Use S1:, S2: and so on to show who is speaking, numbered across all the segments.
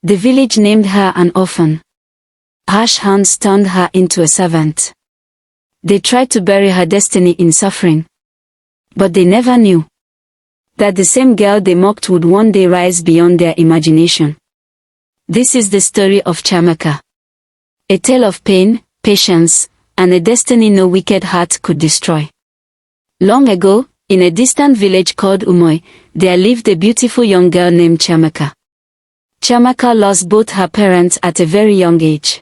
S1: The village named her an orphan. Harsh hands turned her into a servant. They tried to bury her destiny in suffering. But they never knew that the same girl they mocked would one day rise beyond their imagination. This is the story of Chamaka. A tale of pain, patience, and a destiny no wicked heart could destroy. Long ago, in a distant village called Umoi, there lived a beautiful young girl named Chiamaka. Chamaka lost both her parents at a very young age.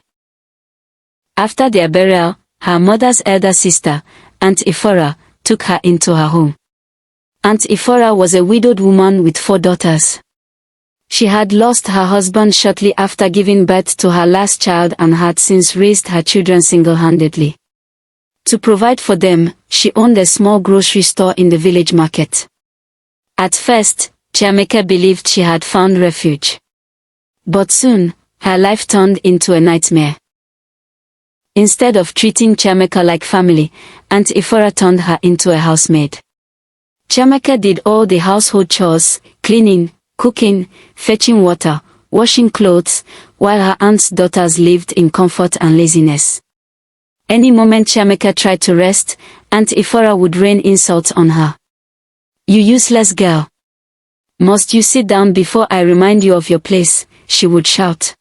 S1: After their burial, her mother's elder sister, Aunt Efora, took her into her home. Aunt Efora was a widowed woman with 4 daughters. She had lost her husband shortly after giving birth to her last child and had since raised her children single-handedly. To provide for them, she owned a small grocery store in the village market. At first, Chiamaka believed she had found refuge. But soon, her life turned into a nightmare. Instead of treating Chamaka like family, Aunt Efora turned her into a housemaid. Chamaka did all the household chores, cleaning, cooking, fetching water, washing clothes, while her aunt's daughters lived in comfort and laziness. Any moment Chamaka tried to rest, Aunt Efora would rain insults on her. "You useless girl. Must you sit down before I remind you of your place?" she would shout.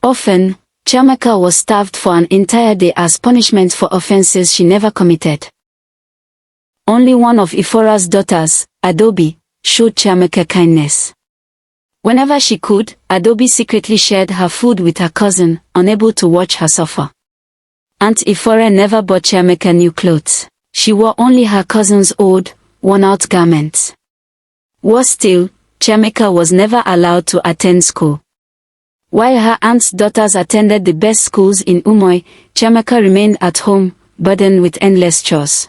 S1: Often, Chamaka was starved for an entire day as punishment for offenses she never committed. Only one of Efora's daughters, Adobe, showed Chamaka kindness. Whenever she could, Adobe secretly shared her food with her cousin, unable to watch her suffer. Aunt Efora never bought Chamaka new clothes. She wore only her cousin's old, worn-out garments. Worse still, Chamaka was never allowed to attend school. While her aunt's daughters attended the best schools in Umoi, Chamaka remained at home, burdened with endless chores.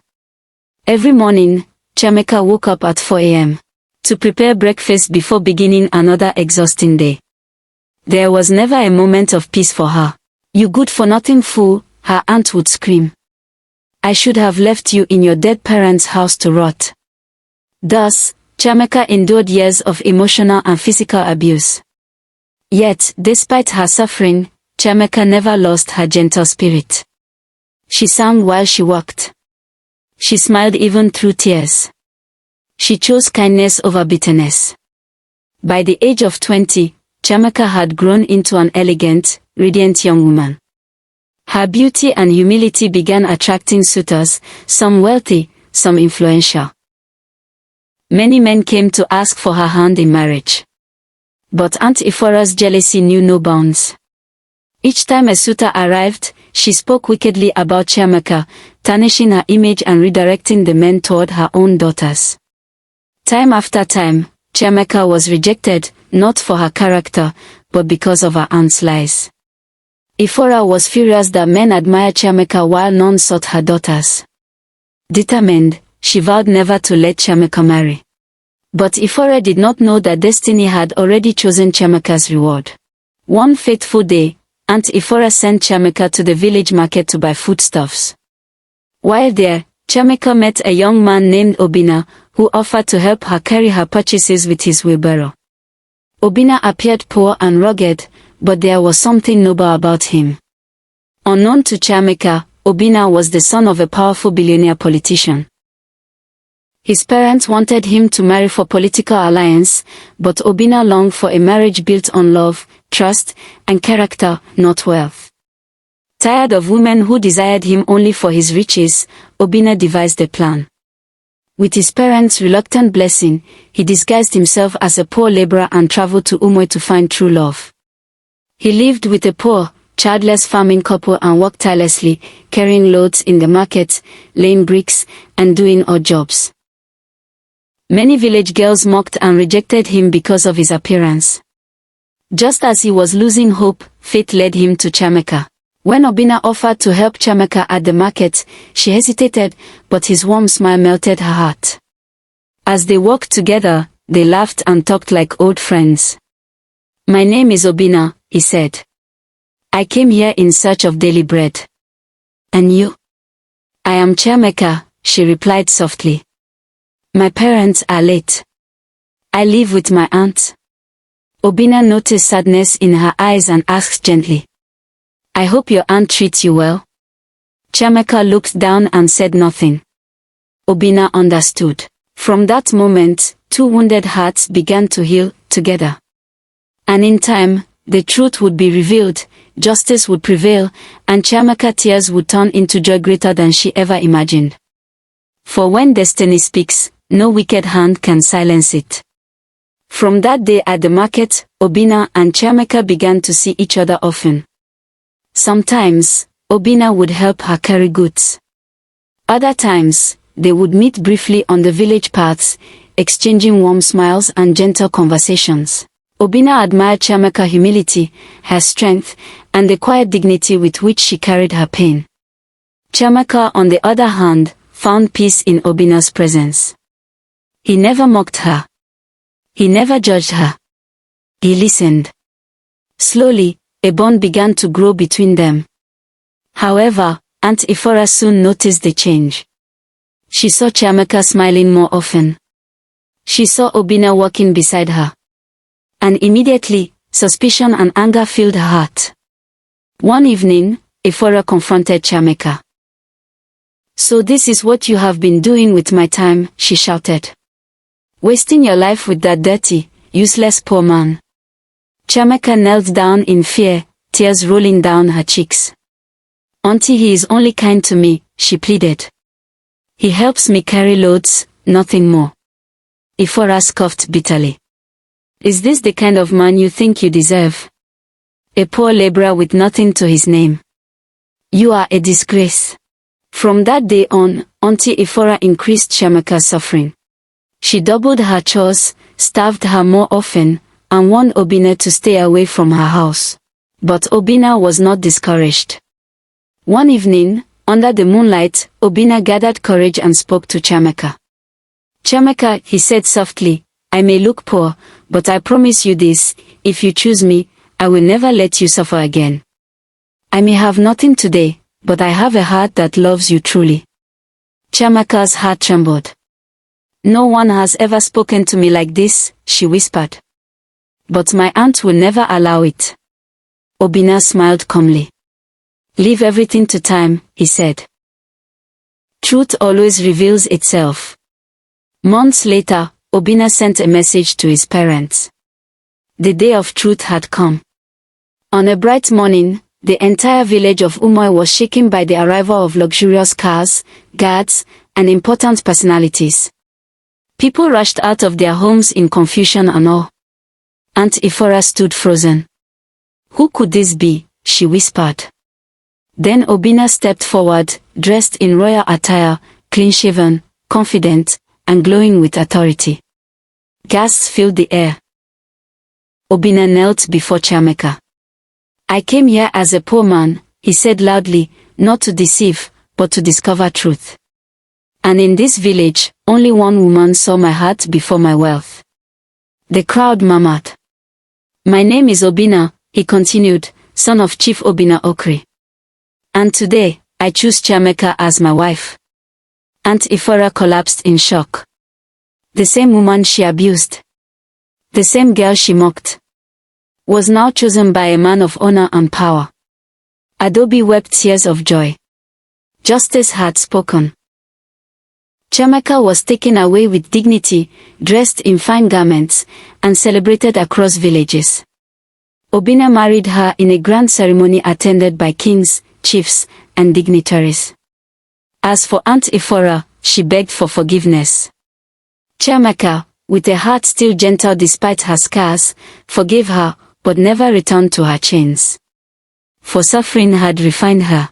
S1: Every morning, Chamaka woke up at 4 a.m. to prepare breakfast before beginning another exhausting day. There was never a moment of peace for her. "You good-for-nothing fool," her aunt would scream. "I should have left you in your dead parents' house to rot." Thus, Chamaka endured years of emotional and physical abuse. Yet, despite her suffering, Chamaka never lost her gentle spirit. She sang while she walked. She smiled even through tears. She chose kindness over bitterness. By the age of 20, Chamaka had grown into an elegant, radiant young woman. Her beauty and humility began attracting suitors, some wealthy, some influential. Many men came to ask for her hand in marriage. But Aunt Efora's jealousy knew no bounds. Each time a suitor arrived, she spoke wickedly about Chamaka, tarnishing her image and redirecting the men toward her own daughters. Time after time, Chamaka was rejected, not for her character, but because of her aunt's lies. Efora was furious that men admired Chamaka while none sought her daughters. Determined, she vowed never to let Chamaka marry. But Efora did not know that destiny had already chosen Chamaka's reward. One fateful day, Aunt Efora sent Chamaka to the village market to buy foodstuffs. While there, Chamaka met a young man named Obinna, who offered to help her carry her purchases with his wheelbarrow. Obinna appeared poor and rugged, but there was something noble about him. Unknown to Chamaka, Obinna was the son of a powerful billionaire politician. His parents wanted him to marry for political alliance, but Obinna longed for a marriage built on love, trust, and character, not wealth. Tired of women who desired him only for his riches, Obinna devised a plan. With his parents' reluctant blessing, he disguised himself as a poor laborer and traveled to Umoi to find true love. He lived with a poor, childless farming couple and worked tirelessly, carrying loads in the market, laying bricks, and doing odd jobs. Many village girls mocked and rejected him because of his appearance. Just as he was losing hope, fate led him to Chamaka. When Obinna offered to help Chamaka at the market, she hesitated, but his warm smile melted her heart. As they walked together, they laughed and talked like old friends. "My name is Obinna," he said. "I came here in search of daily bread." "And you?" "I am Chamaka," she replied softly. "My parents are late. I live with my aunt." Obinna noticed sadness in her eyes and asked gently, "I hope your aunt treats you well?" Chiamaka looked down and said nothing. Obinna understood. From that moment, two wounded hearts began to heal together. And in time, the truth would be revealed, justice would prevail, and Chiamaka's tears would turn into joy greater than she ever imagined. For when destiny speaks, no wicked hand can silence it. From that day at the market, Obinna and Chiamaka began to see each other often. Sometimes, Obinna would help her carry goods. Other times, they would meet briefly on the village paths, exchanging warm smiles and gentle conversations. Obinna admired Chiamaka's humility, her strength, and the quiet dignity with which she carried her pain. Chiamaka, on the other hand, found peace in Obinna's presence. He never mocked her. He never judged her. He listened. Slowly, a bond began to grow between them. However, Aunt Efora soon noticed the change. She saw Chiamaka smiling more often. She saw Obinna walking beside her. And immediately, suspicion and anger filled her heart. One evening, Efora confronted Chiamaka. "So this is what you have been doing with my time," she shouted. "Wasting your life with that dirty, useless poor man." Chiamaka knelt down in fear, tears rolling down her cheeks. "Auntie, he is only kind to me," she pleaded. "He helps me carry loads, nothing more." Efora scoffed bitterly. "Is this the kind of man you think you deserve? A poor laborer with nothing to his name. You are a disgrace." From that day on, Auntie Efora increased Chiamaka's suffering. She doubled her chores, starved her more often, and warned Obinna to stay away from her house. But Obinna was not discouraged. One evening, under the moonlight, Obinna gathered courage and spoke to Chamaka. "Chamaka," he said softly, "I may look poor, but I promise you this, if you choose me, I will never let you suffer again. I may have nothing today, but I have a heart that loves you truly." Chamaka's heart trembled. "No one has ever spoken to me like this," she whispered. "But my aunt will never allow it." Obinna smiled calmly. "Leave everything to time," he said. Truth always reveals itself. Months later, Obinna sent a message to his parents. The day of truth had come. On a bright morning, the entire village of Umoi was shaken by the arrival of luxurious cars, guards, and important personalities. People rushed out of their homes in confusion and awe. Aunt Efora stood frozen. "Who could this be?" she whispered. Then Obinna stepped forward, dressed in royal attire, clean-shaven, confident, and glowing with authority. Gasps filled the air. Obinna knelt before Chiamaka. "I came here as a poor man," he said loudly, "not to deceive, but to discover truth. And in this village, only one woman saw my heart before my wealth." The crowd murmured. "My name is Obinna," he continued, "son of Chief Obinna Okri. And today, I choose Chiamaka as my wife." Aunt Efora collapsed in shock. The same woman she abused, the same girl she mocked, was now chosen by a man of honor and power. Adobe wept tears of joy. Justice had spoken. Chamaka was taken away with dignity, dressed in fine garments, and celebrated across villages. Obinna married her in a grand ceremony attended by kings, chiefs, and dignitaries. As for Aunt Efora, she begged for forgiveness. Chamaka, with a heart still gentle despite her scars, forgave her, but never returned to her chains. For suffering had refined her,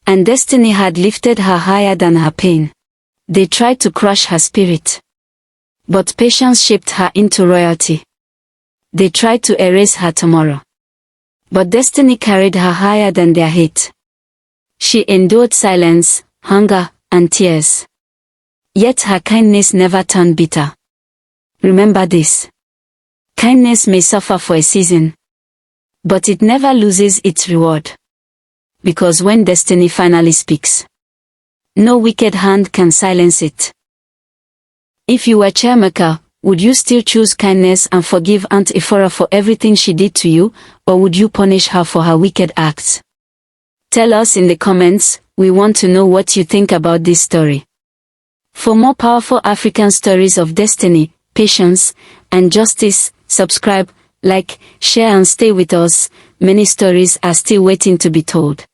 S1: and destiny had lifted her higher than her pain. They tried to crush her spirit, but patience shaped her into royalty. They tried to erase her tomorrow, but destiny carried her higher than their hate. She endured silence, hunger, and tears. Yet her kindness never turned bitter. Remember this. Kindness may suffer for a season, but it never loses its reward. Because when destiny finally speaks, no wicked hand can silence it. If you were Chiamaka, Would you still choose kindness and forgive Aunt Efora for everything she did to you, or would you punish her for her wicked acts? Tell us in the comments, we want to know what you think about this story. For more powerful African stories of destiny, patience, and justice, subscribe, like, share and stay with us. Many stories are still waiting to be told.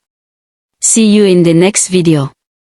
S1: See you in the next video.